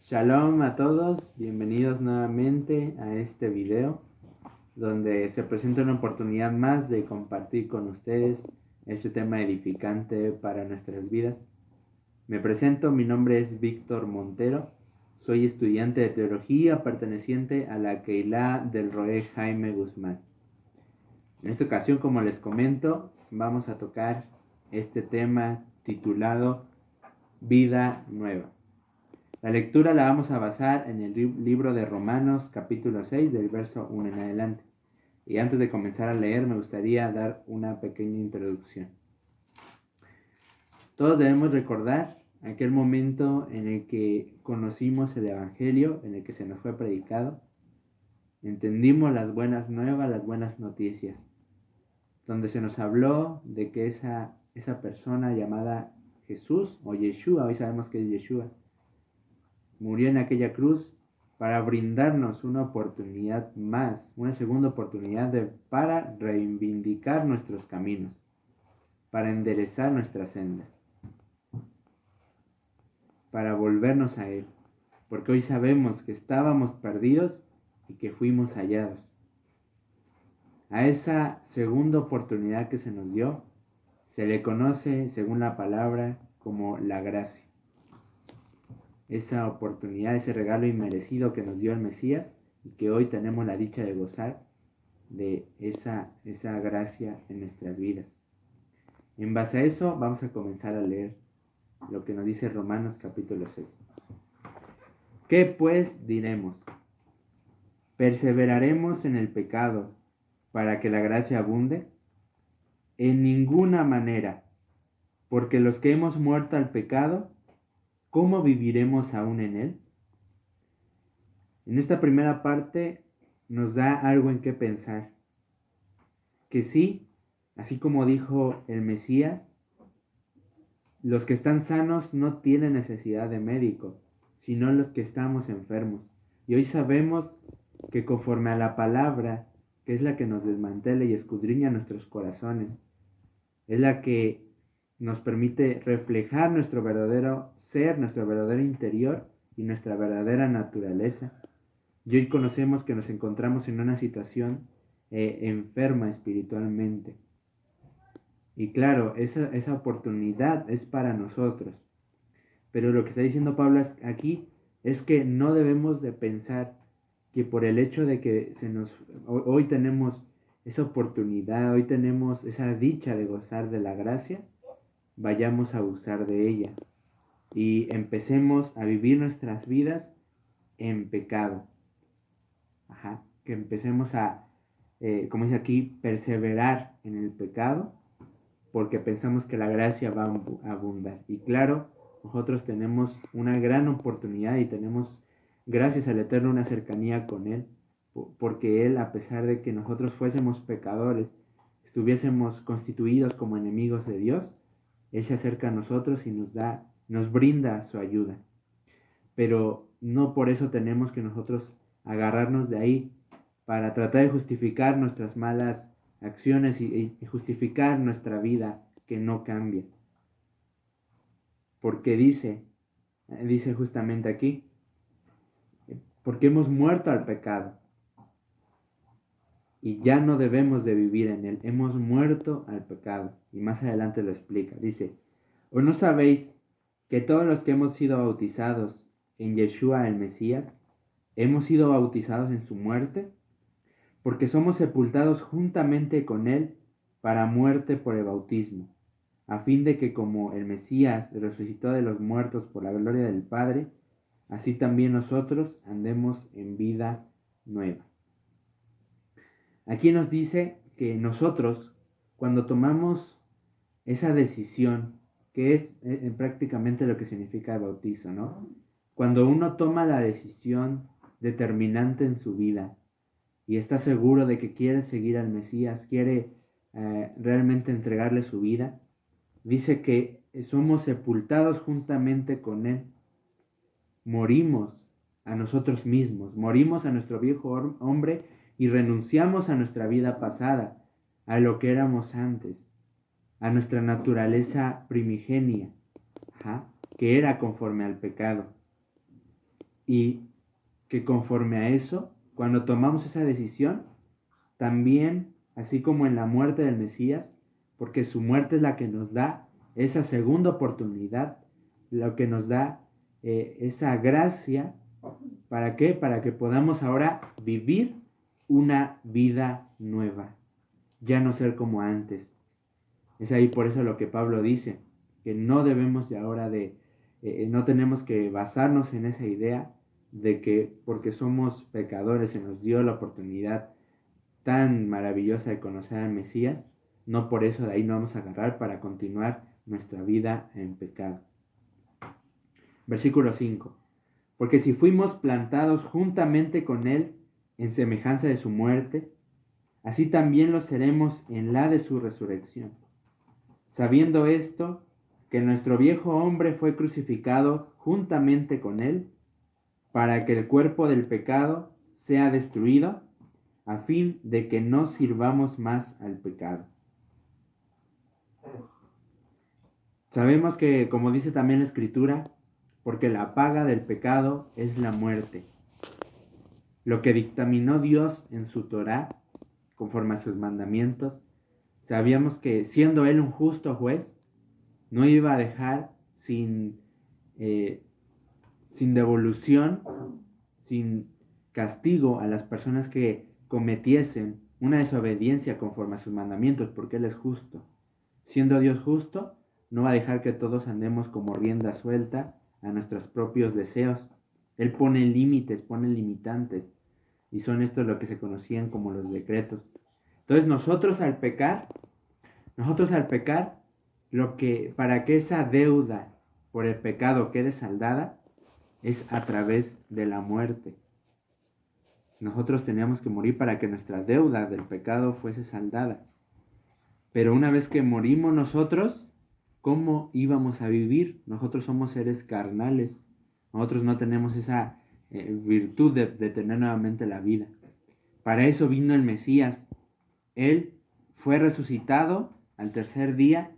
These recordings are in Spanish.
Shalom a todos, bienvenidos nuevamente a este video donde se presenta una oportunidad más de compartir con ustedes este tema edificante para nuestras vidas. Me presento, mi nombre es Víctor Montero, soy estudiante de teología perteneciente a la Keilah del Roé Jaime Guzmán. En esta ocasión, como les comento, vamos a tocar este tema titulado Vida Nueva. La lectura la vamos a basar en el libro de Romanos capítulo 6 del verso 1 en adelante. Y antes de comenzar a leer me gustaría dar una pequeña introducción. Todos debemos recordar aquel momento en el que conocimos el Evangelio, en el que se nos fue predicado, entendimos las buenas nuevas, las buenas noticias, donde se nos habló de que esa persona llamada Jesús o Yeshua, hoy sabemos que es Yeshua, murió en aquella cruz para brindarnos una oportunidad más, una segunda oportunidad para reivindicar nuestros caminos, para enderezar nuestra senda, para volvernos a Él, porque hoy sabemos que estábamos perdidos y que fuimos hallados. A esa segunda oportunidad que se nos dio, se le conoce, según la palabra, como la gracia. Esa oportunidad, ese regalo inmerecido que nos dio el Mesías y que hoy tenemos la dicha de gozar de esa gracia en nuestras vidas. En base a eso vamos a comenzar a leer lo que nos dice Romanos capítulo 6. ¿Qué pues diremos? ¿Perseveraremos en el pecado para que la gracia abunde? En ninguna manera, porque los que hemos muerto al pecado, ¿cómo viviremos aún en él? En esta primera parte nos da algo en qué pensar. Que sí, así como dijo el Mesías, los que están sanos no tienen necesidad de médico, sino los que estamos enfermos. Y hoy sabemos que conforme a la palabra, que es la que nos desmantela y escudriña nuestros corazones, es la que nos permite reflejar nuestro verdadero ser, nuestro verdadero interior y nuestra verdadera naturaleza. Y hoy conocemos que nos encontramos en una situación enferma espiritualmente. Y claro, esa oportunidad es para nosotros. Pero lo que está diciendo Pablo aquí es que no debemos de pensar que por el hecho de que hoy tenemos esa oportunidad, hoy tenemos esa dicha de gozar de la gracia, vayamos a abusar de ella y empecemos a vivir nuestras vidas en pecado. Que empecemos a, como dice aquí, perseverar en el pecado porque pensamos que la gracia va a abundar. Y claro, nosotros tenemos una gran oportunidad y tenemos, gracias al Eterno, una cercanía con Él, porque Él, a pesar de que nosotros fuésemos pecadores, estuviésemos constituidos como enemigos de Dios, Él se acerca a nosotros y nos brinda su ayuda. Pero no por eso tenemos que nosotros agarrarnos de ahí para tratar de justificar nuestras malas acciones y justificar nuestra vida que no cambia. Porque dice justamente aquí, porque hemos muerto al pecado y ya no debemos de vivir en él, hemos muerto al pecado. Y más adelante lo explica, dice, ¿o no sabéis que todos los que hemos sido bautizados en Yeshua el Mesías, hemos sido bautizados en su muerte? Porque somos sepultados juntamente con él para muerte por el bautismo, a fin de que como el Mesías resucitó de los muertos por la gloria del Padre, así también nosotros andemos en vida nueva. Aquí nos dice que nosotros, cuando tomamos esa decisión, que es prácticamente lo que significa el bautizo, ¿no? Cuando uno toma la decisión determinante en su vida y está seguro de que quiere seguir al Mesías, quiere realmente entregarle su vida, dice que somos sepultados juntamente con Él. Morimos a nosotros mismos, morimos a nuestro viejo hombre y renunciamos a nuestra vida pasada, a lo que éramos antes, a nuestra naturaleza primigenia, que era conforme al pecado. Y que conforme a eso, cuando tomamos esa decisión, también, así como en la muerte del Mesías, porque su muerte es la que nos da esa segunda oportunidad, lo que nos da esa gracia. ¿Para qué? Para que podamos ahora vivir una vida nueva, ya no ser como antes. Es ahí por eso lo que Pablo dice, que no debemos de ahora no tenemos que basarnos en esa idea de que porque somos pecadores se nos dio la oportunidad tan maravillosa de conocer al Mesías, no por eso de ahí no vamos a agarrar para continuar nuestra vida en pecado. Versículo 5. Porque si fuimos plantados juntamente con Él en semejanza de su muerte, así también lo seremos en la de su resurrección. Sabiendo esto, que nuestro viejo hombre fue crucificado juntamente con Él, para que el cuerpo del pecado sea destruido, a fin de que no sirvamos más al pecado. Sabemos que, como dice también la Escritura, porque la paga del pecado es la muerte. Lo que dictaminó Dios en su Torá, conforme a sus mandamientos, sabíamos que siendo Él un justo juez, no iba a dejar sin devolución, sin castigo a las personas que cometiesen una desobediencia conforme a sus mandamientos, porque Él es justo. Siendo Dios justo, no va a dejar que todos andemos como rienda suelta a nuestros propios deseos. Él pone límites, pone limitantes, y son estos lo que se conocían como los decretos. Entonces nosotros al pecar, para que esa deuda por el pecado quede saldada, es a través de la muerte. Nosotros teníamos que morir para que nuestra deuda del pecado fuese saldada. Pero una vez que morimos nosotros, ¿cómo íbamos a vivir? Nosotros somos seres carnales. Nosotros no tenemos esa virtud de tener nuevamente la vida. Para eso vino el Mesías. Él fue resucitado al tercer día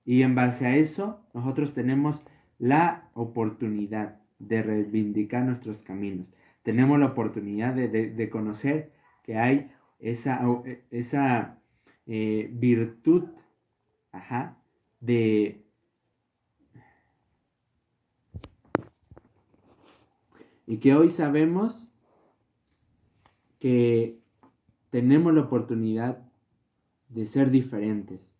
y en base a eso nosotros tenemos la oportunidad de reivindicar nuestros caminos. Tenemos la oportunidad de conocer que hay esa virtud, de y que hoy sabemos que tenemos la oportunidad de ser diferentes.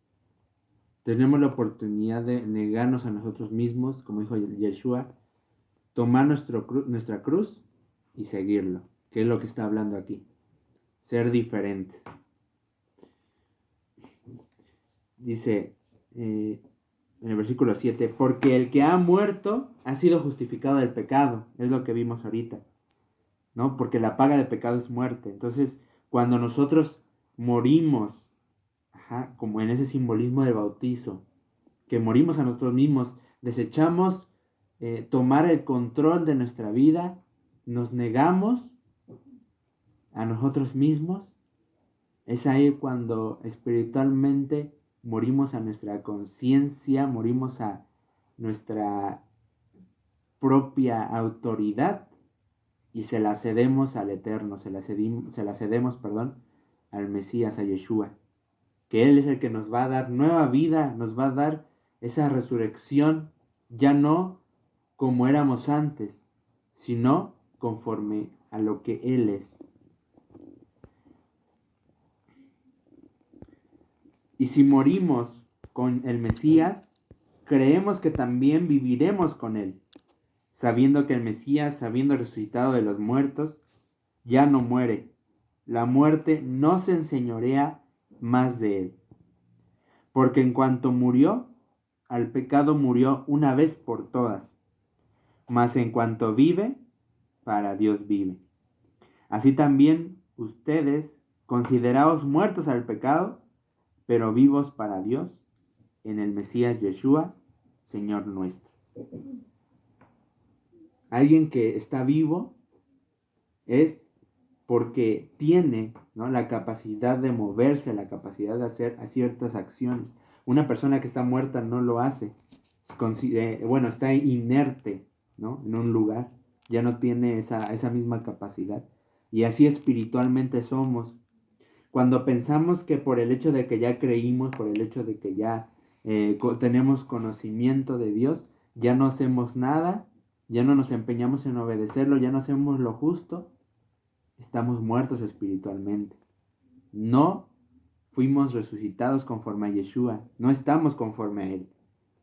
Tenemos la oportunidad de negarnos a nosotros mismos, como dijo Yeshua, tomar nuestra cruz y seguirlo, que es lo que está hablando aquí. Ser diferentes. Dice en el versículo 7, porque el que ha muerto ha sido justificado del pecado, es lo que vimos ahorita, ¿no? Porque la paga del pecado es muerte. Entonces, cuando nosotros morimos, como en ese simbolismo del bautizo, que morimos a nosotros mismos, desechamos tomar el control de nuestra vida, nos negamos a nosotros mismos, es ahí cuando espiritualmente morimos a nuestra conciencia, morimos a nuestra propia autoridad y se la cedemos al Eterno, se la cedemos, al Mesías, a Yeshua, que Él es el que nos va a dar nueva vida, nos va a dar esa resurrección, ya no como éramos antes, sino conforme a lo que Él es. Y si morimos con el Mesías, creemos que también viviremos con Él, sabiendo que el Mesías, habiendo resucitado de los muertos, ya no muere. La muerte no se enseñorea más de Él. Porque en cuanto murió, al pecado murió una vez por todas. Mas en cuanto vive, para Dios vive. Así también ustedes, consideraos muertos al pecado, pero vivos para Dios, en el Mesías Yeshua, Señor nuestro. Alguien que está vivo es porque tiene, ¿no?, la capacidad de moverse, la capacidad de hacer ciertas acciones. Una persona que está muerta no lo hace. Está inerte, ¿no?, en un lugar. ya no tiene esa misma capacidad. Y así espiritualmente somos. Cuando pensamos que por el hecho de que ya creímos, por el hecho de que ya tenemos conocimiento de Dios, ya no hacemos nada, ya no nos empeñamos en obedecerlo, ya no hacemos lo justo, estamos muertos espiritualmente. No fuimos resucitados conforme a Yeshua, no estamos conforme a Él.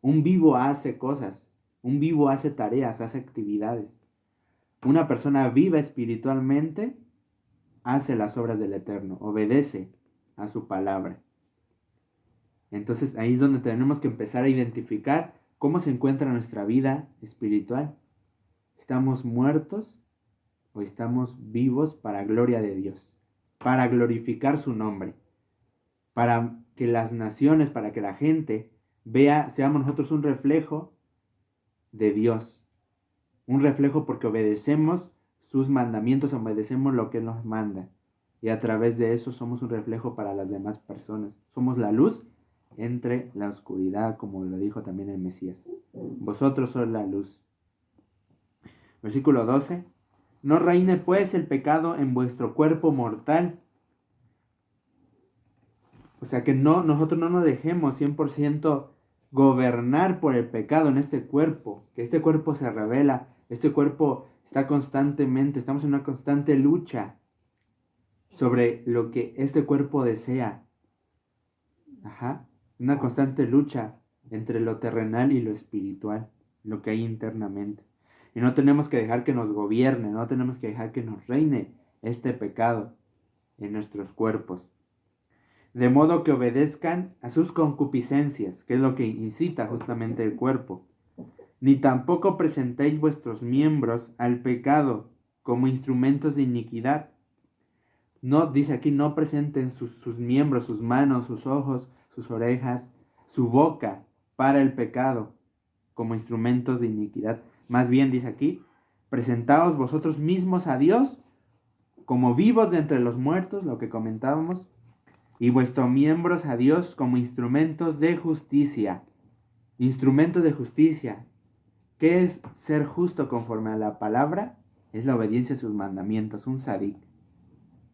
Un vivo hace cosas, un vivo hace tareas, hace actividades. Una persona viva espiritualmente hace las obras del Eterno, obedece a su palabra. Entonces ahí es donde tenemos que empezar a identificar cómo se encuentra nuestra vida espiritual. ¿Estamos muertos o estamos vivos para gloria de Dios? Para glorificar su nombre, para que las naciones, para que la gente vea, seamos nosotros un reflejo de Dios, un reflejo porque obedecemos sus mandamientos, obedecemos lo que Él nos manda, y a través de eso somos un reflejo para las demás personas. Somos la luz entre la oscuridad, como lo dijo también el Mesías. Vosotros sois la luz. Versículo 12. No reine pues el pecado en vuestro cuerpo mortal. O sea que nosotros no nos dejemos 100% gobernar por el pecado en este cuerpo. Que este cuerpo se revela. Este cuerpo está constantemente, estamos en una constante lucha sobre lo que este cuerpo desea. Una constante lucha entre lo terrenal y lo espiritual, lo que hay internamente. Y no tenemos que dejar que nos gobierne, no tenemos que dejar que nos reine este pecado en nuestros cuerpos. De modo que obedezcan a sus concupiscencias, que es lo que incita justamente el cuerpo. Ni tampoco presentéis vuestros miembros al pecado como instrumentos de iniquidad. No, dice aquí, no presenten sus miembros, sus manos, sus ojos, sus orejas, su boca para el pecado como instrumentos de iniquidad. Más bien, dice aquí, presentaos vosotros mismos a Dios como vivos de entre los muertos, lo que comentábamos, y vuestros miembros a Dios como instrumentos de justicia. Instrumentos de justicia. ¿Qué es ser justo conforme a la palabra? Es la obediencia a sus mandamientos, un sadik.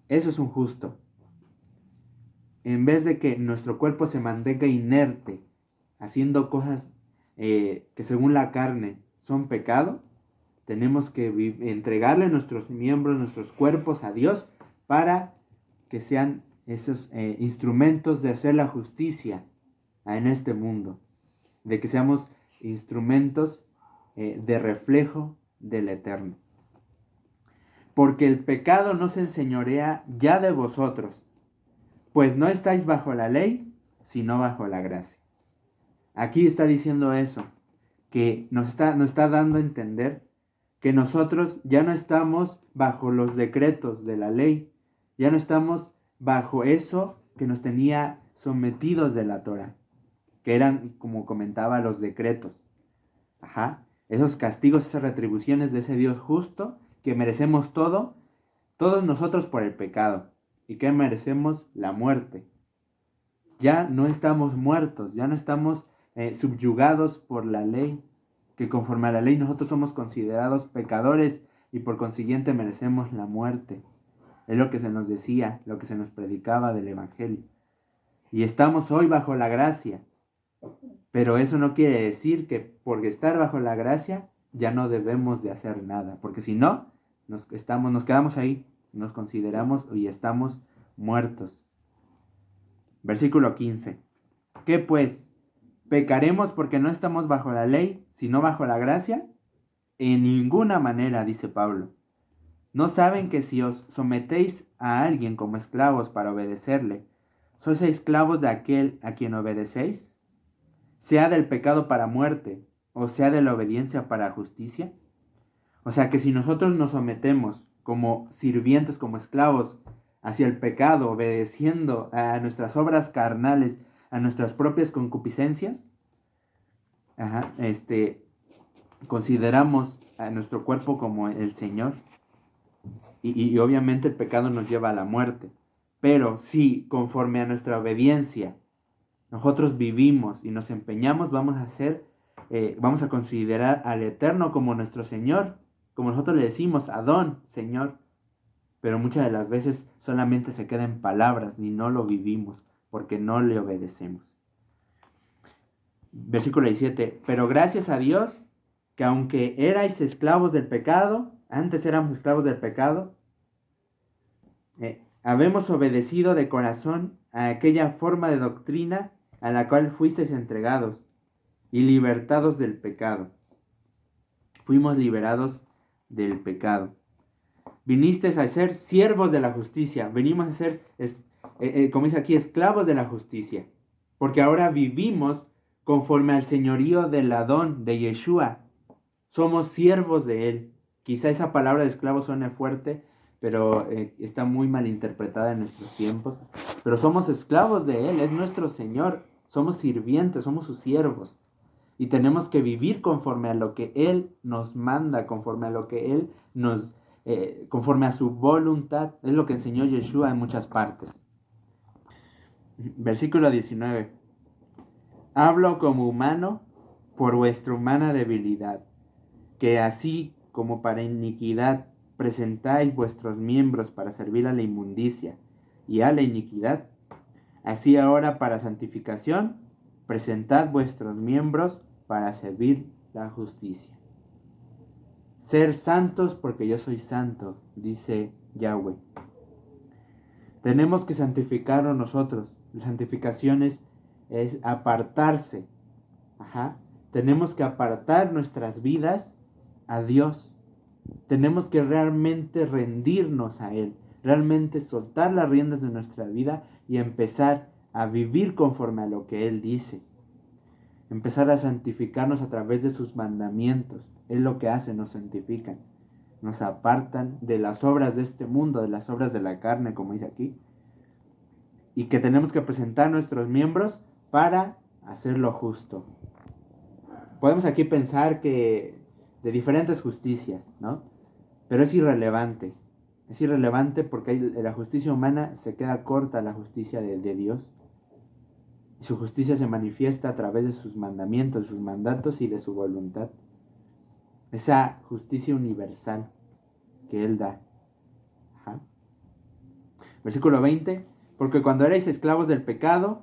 Eso es un justo. En vez de que nuestro cuerpo se mantenga inerte, haciendo cosas que según la carne son pecado, tenemos que entregarle nuestros miembros, nuestros cuerpos a Dios para que sean esos instrumentos de hacer la justicia en este mundo, de que seamos instrumentos de reflejo del Eterno. Porque el pecado no se enseñorea ya de vosotros, pues no estáis bajo la ley, sino bajo la gracia. Aquí está diciendo eso, que nos está dando a entender que nosotros ya no estamos bajo los decretos de la ley, ya no estamos bajo eso que nos tenía sometidos de la Torah, que eran, como comentaba, los decretos. Esos castigos, esas retribuciones de ese Dios justo, que merecemos todos nosotros por el pecado, y que merecemos la muerte. Ya no estamos muertos, ya no estamos subyugados por la ley, que conforme a la ley nosotros somos considerados pecadores y por consiguiente merecemos la muerte. Es lo que se nos decía, lo que se nos predicaba del Evangelio. Y estamos hoy bajo la gracia, pero eso no quiere decir que por estar bajo la gracia ya no debemos de hacer nada, porque si no, nos quedamos ahí, nos consideramos y estamos muertos. Versículo 15. ¿Qué pues? ¿Pecaremos porque no estamos bajo la ley, sino bajo la gracia? En ninguna manera, dice Pablo. ¿No saben que si os sometéis a alguien como esclavos para obedecerle, sois esclavos de aquel a quien obedecéis? Sea del pecado para muerte, o sea de la obediencia para justicia. O sea que si nosotros nos sometemos como sirvientes, como esclavos, hacia el pecado, obedeciendo a nuestras obras carnales, a nuestras propias concupiscencias, consideramos a nuestro cuerpo como el Señor. Y obviamente el pecado nos lleva a la muerte. Pero si conforme a nuestra obediencia nosotros vivimos y nos empeñamos, vamos a considerar al Eterno como nuestro Señor, como nosotros le decimos, Adón, Señor, pero muchas de las veces solamente se queda en palabras y no lo vivimos porque no le obedecemos. Versículo 17, pero gracias a Dios que aunque erais esclavos del pecado, antes éramos esclavos del pecado, habemos obedecido de corazón a aquella forma de doctrina a la cual fuisteis entregados y libertados del pecado. Fuimos liberados del pecado. Vinisteis a ser siervos de la justicia. Venimos a ser, como dice aquí, esclavos de la justicia. Porque ahora vivimos conforme al señorío del Adón, de Yeshua. Somos siervos de Él. Quizá esa palabra de esclavo suene fuerte, pero está muy mal interpretada en nuestros tiempos. Pero somos esclavos de Él, es nuestro Señor. Somos sirvientes, somos sus siervos. Y tenemos que vivir conforme a lo que Él nos manda, conforme a lo que Él nos... conforme a su voluntad. Es lo que enseñó Yeshua en muchas partes. Versículo 19. Hablo como humano por vuestra humana debilidad, que así como para iniquidad presentáis vuestros miembros para servir a la inmundicia y a la iniquidad, así ahora para santificación presentad vuestros miembros para servir la justicia. Ser santos porque yo soy santo, dice Yahweh. Tenemos que santificarnos nosotros. La santificación es apartarse. Tenemos que apartar nuestras vidas a Dios. Tenemos que realmente rendirnos a Él, realmente soltar las riendas de nuestra vida y empezar a vivir conforme a lo que Él dice. Empezar a santificarnos a través de sus mandamientos. Es lo que hace, nos santifican. Nos apartan de las obras de este mundo, de las obras de la carne, como dice aquí. Y que tenemos que presentar nuestros miembros para hacer lo justo. Podemos aquí pensar que de diferentes justicias, ¿no? Pero es irrelevante. Es irrelevante porque la justicia humana se queda corta a la justicia de Dios. Y su justicia se manifiesta a través de sus mandamientos, sus mandatos y de su voluntad. Esa justicia universal que Él da. Versículo 20. Porque cuando erais esclavos del pecado,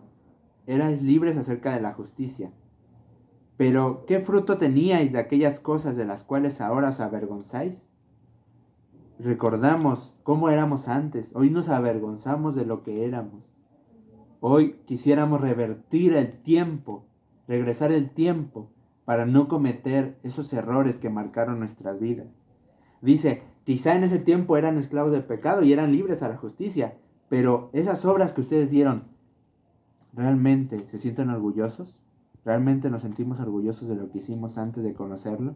erais libres acerca de la justicia. Pero, ¿qué fruto teníais de aquellas cosas de las cuales ahora os avergonzáis? Recordamos cómo éramos antes. Hoy nos avergonzamos de lo que éramos. Hoy quisiéramos revertir el tiempo, regresar el tiempo para no cometer esos errores que marcaron nuestras vidas. Dice, quizá en ese tiempo eran esclavos del pecado y eran libres a la justicia, pero esas obras que ustedes dieron, ¿realmente se sienten orgullosos? ¿Realmente nos sentimos orgullosos de lo que hicimos antes de conocerlo?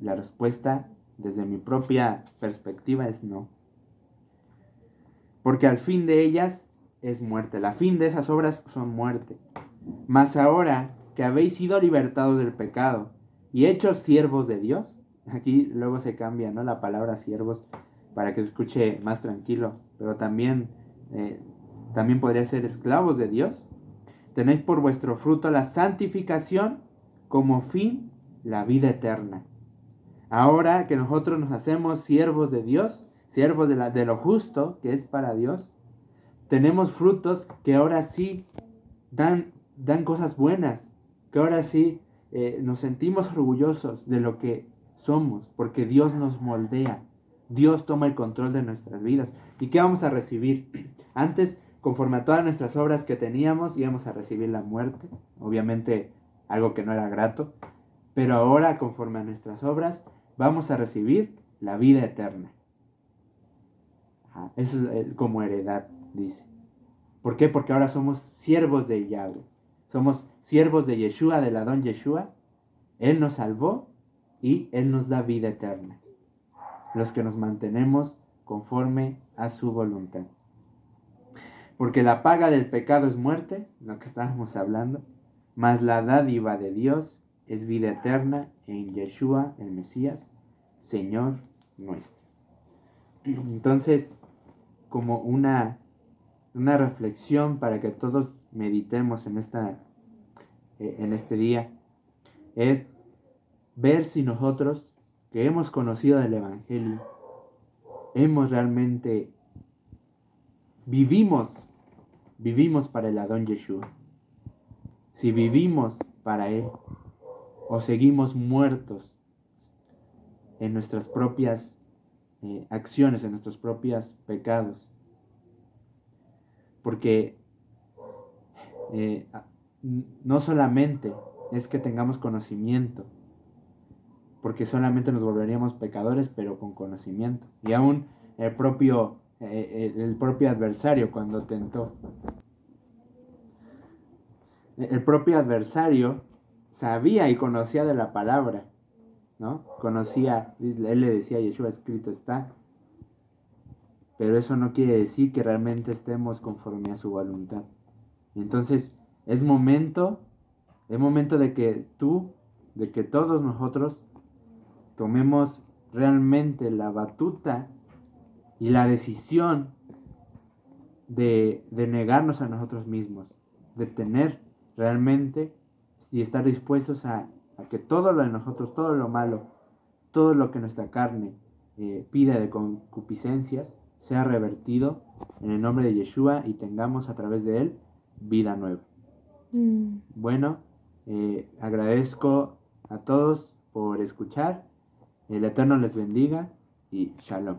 La respuesta, desde mi propia perspectiva, es no. Porque al fin de ellas es muerte. La fin de esas obras son muerte. Mas ahora que habéis sido libertados del pecado y hechos siervos de Dios, aquí luego se cambia, ¿no?, la palabra siervos para que se escuche más tranquilo, pero también podría ser esclavos de Dios. Tenéis por vuestro fruto la santificación, como fin la vida eterna. Ahora que nosotros nos hacemos siervos de Dios, siervos de lo justo que es para Dios, tenemos frutos que ahora sí dan cosas buenas, que ahora sí nos sentimos orgullosos de lo que somos, porque Dios nos moldea, Dios toma el control de nuestras vidas. ¿Y qué vamos a recibir? Antes, conforme a todas nuestras obras que teníamos, íbamos a recibir la muerte, obviamente algo que no era grato, pero ahora, conforme a nuestras obras, vamos a recibir la vida eterna. Eso es como heredad, dice. ¿Por qué? Porque ahora somos siervos de Yahweh. Somos siervos de Yeshua, del Adón Yeshua. Él nos salvó y Él nos da vida eterna. Los que nos mantenemos conforme a su voluntad. Porque la paga del pecado es muerte, lo que estábamos hablando, mas la dádiva de Dios es vida eterna en Yeshua, el Mesías, Señor nuestro. Entonces, como una reflexión para que todos meditemos en este día, es ver si nosotros que hemos conocido del Evangelio, hemos realmente vivimos para el Adón Yeshua. Si vivimos para Él o seguimos muertos en nuestras propias acciones, en nuestros propios pecados. Porque no solamente es que tengamos conocimiento, porque solamente nos volveríamos pecadores, pero con conocimiento. Y aún el propio adversario cuando tentó. El propio adversario sabía y conocía de la palabra, ¿no? Conocía, él le decía a Yeshua, escrito está. Pero eso no quiere decir que realmente estemos conforme a su voluntad. Entonces, es momento de que todos nosotros tomemos realmente la batuta y la decisión de negarnos a nosotros mismos, de tener realmente y estar dispuestos a que todo lo de nosotros, todo lo malo, todo lo que nuestra carne pide de concupiscencias, sea revertido en el nombre de Yeshua y tengamos a través de él vida nueva. Bueno, agradezco a todos por escuchar. El Eterno les bendiga y Shalom.